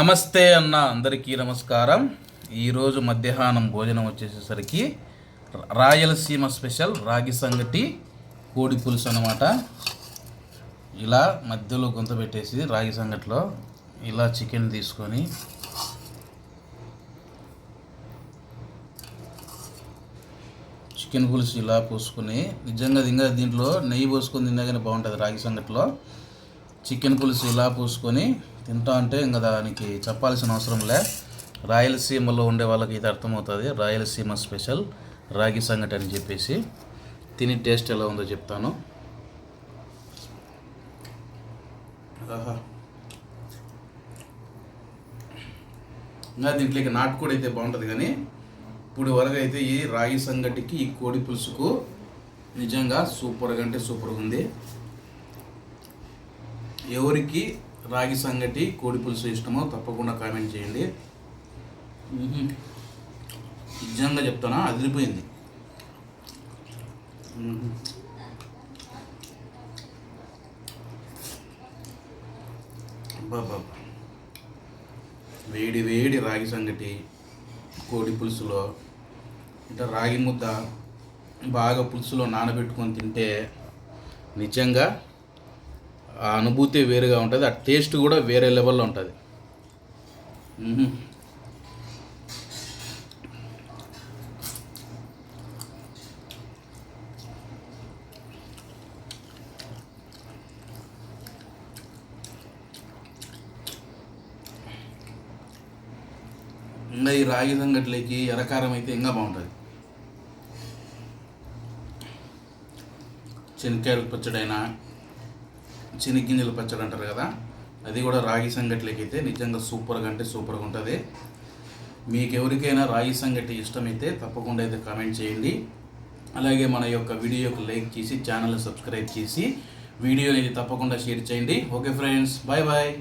నమస్తే అన్న అందరికీ నమస్కారం. ఈరోజు మధ్యాహ్నం భోజనం వచ్చేసేసరికి రాయలసీమ స్పెషల్ రాగి సంగటి కోడి పులుసు అన్నమాట. ఇలా మధ్యలో గుంత పెట్టేసి రాగి సంగటిలో ఇలా చికెన్ తీసుకొని చికెన్ పులుసు ఇలా పోసుకొని నిజంగా దీంట్లో నెయ్యి పోసుకొని తిన్నా కానీ బాగుంటుంది. రాగి సంగటిలో చికెన్ పులుసు ఇలా పోసుకొని తింటా అంటే ఇంకా దానికి చెప్పాల్సిన అవసరం లే. రాయలసీమలో ఉండే వాళ్ళకి ఇది అర్థమవుతుంది. రాయలసీమ స్పెషల్ రాగి సంగటి అని చెప్పేసి తిని టేస్ట్ ఎలా ఉందో చెప్తాను. ఇంకా దీంట్లోకి నాటుకోడి అయితే బాగుంటుంది, కానీ ఇప్పుడు వరకు అయితే ఈ రాగి సంగటికి ఈ కోడి పులుసుకు నిజంగా సూపర్గా అంటే సూపర్గా ఉంది. ఎవరికి రాగి సంగటి కోడి పులుసు ఇష్టమో తప్పకుండా కామెంట్ చేయండి. నిజంగా చెప్తానా, అదిరిపోయింది. బాబా, వేడి వేడి రాగి సంగటి కోడి పులుసులో ఇట్లా రాగి ముద్ద బాగా పులుసులో నానబెట్టుకొని తింటే నిజంగా ఆ అనుభూతి వేరుగా ఉంటుంది. ఆ టేస్ట్ కూడా వేరే లెవెల్లో ఉంటుంది. ఇంకా ఈ రాగి సంగట్లోకి ఎర్రకారం అయితే ఇంకా బాగుంటుంది. శనక్కాయల పచ్చడైనా శనగ్గింజల పచ్చడి అంటారు కదా, అది కూడా రాగి సంగట్లోకి అయితే నిజంగా సూపర్గా అంటే సూపర్గా ఉంటుంది. మీకు ఎవరికైనా రాగి సంగటి ఇష్టమైతే తప్పకుండా అయితే కామెంట్ చేయండి. అలాగే మన యొక్క వీడియోకి లైక్ చేసి ఛానల్ని సబ్స్క్రైబ్ చేసి వీడియోని తప్పకుండా షేర్ చేయండి. Okay friends, bye bye.